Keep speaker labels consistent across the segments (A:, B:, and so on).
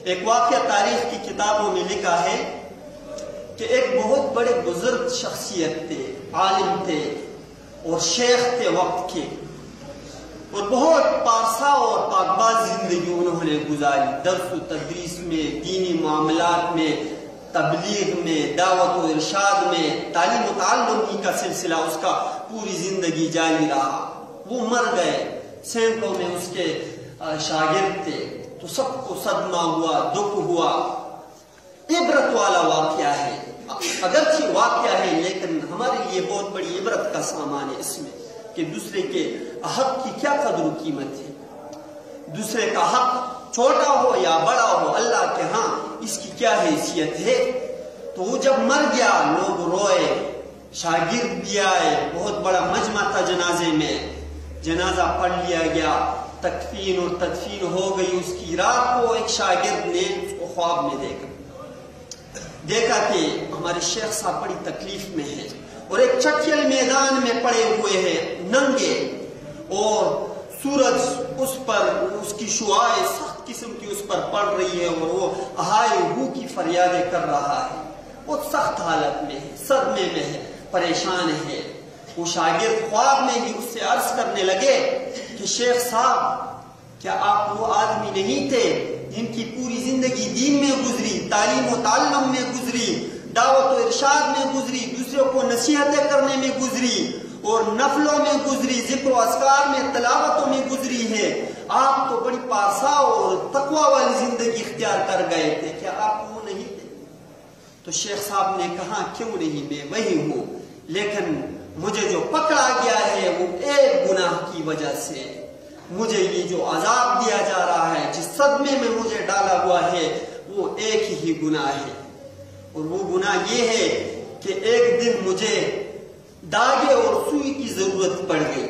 A: ایک واقعہ تاریخ کی کتابوں میں لکھا ہے کہ ایک بہت بڑے بزرگ شخصیت تھے، عالم تھے اور شیخ تھے وقت کے، اور بہت پارسا اور پاکباز زندگی انہوں نے گزاری، درس و تدریس میں، دینی معاملات میں، تبلیغ میں، دعوت و ارشاد میں، تعلیم و تعلم ہی کا سلسلہ اس کا پوری زندگی جاری رہا۔ وہ مر گئے، سینکڑوں میں اس کے شاگرد تھے، تو سب کو صدمہ ہوا، دکھ ہوا۔ عبرت والا واقعہ ہے، اگرچہ واقعہ ہے لیکن ہمارے لیے بہت بڑی عبرت کا سامان ہے اس میں کہ دوسرے کے حق کی کیا قدر و قیمت ہے، دوسرے کا حق چھوٹا ہو یا بڑا ہو، اللہ کے ہاں اس کی کیا حیثیت ہے۔ تو وہ جب مر گیا لوگ روئے، شاگرد بھی آئے، بہت بڑا مجمع تھا جنازے میں، جنازہ پڑھ لیا گیا، تکفین اور تدفین ہو گئی۔ اس کی رات کو ایک شاگرد نے اس کو خواب میں دیکھا کہ ہمارے شیخ صاحب بڑی تکلیف میں ہیں اور ایک چٹیل میدان میں پڑے ہوئے ہیں ننگے، اور سورج اس پر، اس کی شعاعیں سخت قسم کی اس پر پڑ رہی ہے اور وہ ہائے ہو کی فریادیں کر رہا ہے، بہت سخت حالت میں ہے، صدمے میں ہے، پریشان ہے۔ وہ شاگرد خواب میں ہی اس سے عرض کرنے لگے کہ شیخ صاحب کیا آپ وہ آدمی نہیں تھے جن کی پوری زندگی دین میں گزری، تعلیم و تعلم میں گزری، دعوت و ارشاد میں گزری، دوسروں کو نصیحتیں کرنے میں گزری اور نفلوں میں گزری، ذکر و اذکار میں، تلاوتوں میں گزری ہے، آپ تو بڑی پارسا اور تقوی والی زندگی اختیار کر گئے تھے، کیا آپ وہ نہیں تھے؟ تو شیخ صاحب نے کہا کیوں نہیں، میں وہی ہوں، لیکن مجھے جو پکڑا گیا ہے وہ ایک گناہ کی وجہ سے، مجھے یہ جو عذاب دیا جا رہا ہے، جس صدمے میں مجھے ڈالا ہوا ہے، وہ ایک ہی گناہ ہے، اور وہ گناہ یہ ہے کہ ایک دن مجھے داغے اور سوئی کی ضرورت پڑ گئی۔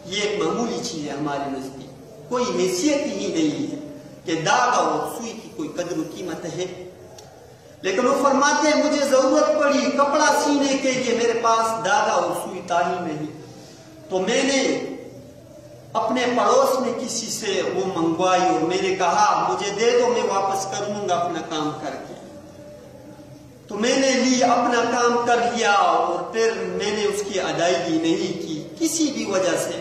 A: یہ ایک معمولی چیز ہے ہمارے نزدیک، کوئی حیثیت ہی نہیں ہے کہ داغا اور سوئی کی کوئی قدر و قیمت ہے، لیکن وہ فرماتے ہیں مجھے ضرورت پڑی کپڑا سینے کے لیے، میرے پاس داغا اور سوئی تاہی نہیں، تو میں نے اپنے پڑوس میں کسی سے وہ منگوائی اور میں نے کہا مجھے دے دو، میں واپس کر لوں گا اپنا کام کر کے۔ تو میں نے لی، اپنا کام کر لیا اور پھر میں نے اس کی ادائیگی نہیں کی، کسی بھی وجہ سے،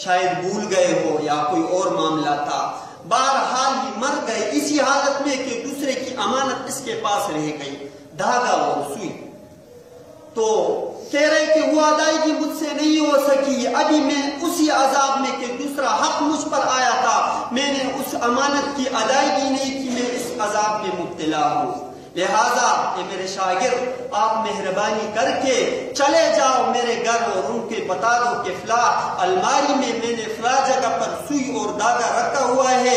A: شاید بھول گئے ہو یا کوئی اور معاملہ تھا، بہرحال ہی مر گئے اسی حالت میں کہ دوسرے کی امانت اس کے پاس رہ گئی، دھاگا اور سوئی۔ تو کہہ رہے کہ وہ ادائیگی مجھ سے نہیں ہو سکی، ابھی میں اسی عذاب میں کہ دوسرا حق مجھ پر آیا تھا، میں نے اس امانت کی ادائیگی نہیں کی، میں اس عذاب میں مبتلا ہوں، لہذا اے میرے شاگرد آپ مہربانی کر کے چلے جاؤ میرے گھر اور ان کے بتا دو کہ فلاں الماری میں میں نے فلاں جگہ پر سوئی اور داغا رکھا ہوا ہے،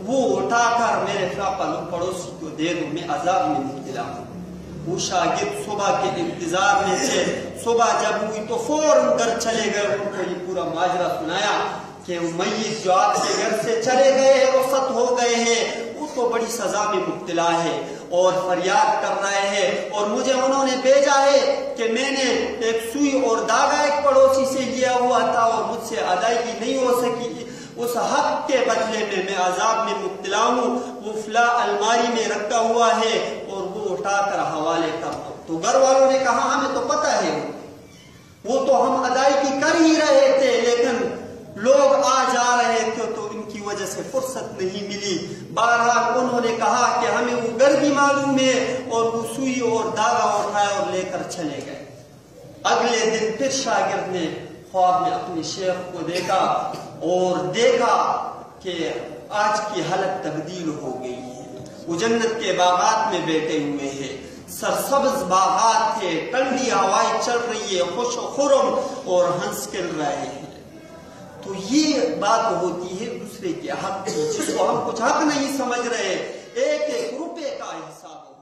A: وہ اٹھا کر میرے فلاں پڑوسی کو دے دو، میں عذاب میں مبتلا ہوں۔ وہ شاگرد صبح کے انتظار میں تھے، صبح جب ہوئی تو فوراً گھر چلے گئے، ان کو یہ پورا ماجرا سنایا کہ وہ میت جو آپ کے گھر سے چلے گئے ہیں، رخصت ہو گئے ہیں، وہ تو بڑی سزا میں مبتلا ہے اور فریاد کر رہے ہیں، اور مجھے انہوں نے بھیجا ہے کہ میں نے ایک سوئی اور داغا ایک پڑوسی سے لیا ہوا تھا اور مجھ سے ادائیگی نہیں ہو سکی، اس حق کے بدلے میں عذاب میں مبتلا ہوں، وہ فلاں الماری میں رکھا ہوا ہے اور وہ اٹھا کر حوالے کر دو۔ تو گھر والوں نے کہا ہمیں تو پتہ ہے، وہ تو ہم ادائیگی کر ہی رہے تھے، لیکن لوگ آ جا رہے تھے تو ان کی وجہ سے فرصت نہیں ملی۔ بہرحال انہوں نے کہا کہ ہمیں وہ گھر بھی معلوم ہے، اور وہ سوئی اور داغا اٹھایا اور لے کر چلے گئے۔ اگلے دن پھر شاگرد نے خواب میں اپنے شیخ کو دیکھا اور دیکھا کہ آج کی حالت تبدیل ہو گئی ہے، وہ جنت کے باغات میں بیٹھے ہوئے ہیں، سرسبز باغات تھے، ٹھنڈی ہوائیں چل رہی ہے، خوش و خرم اور ہنس کھیل رہے ہیں۔ تو یہ بات ہوتی ہے دوسرے کے حق کی، جس کو ہم کچھ حق نہیں سمجھ رہے، ایک ایک روپے کا حساب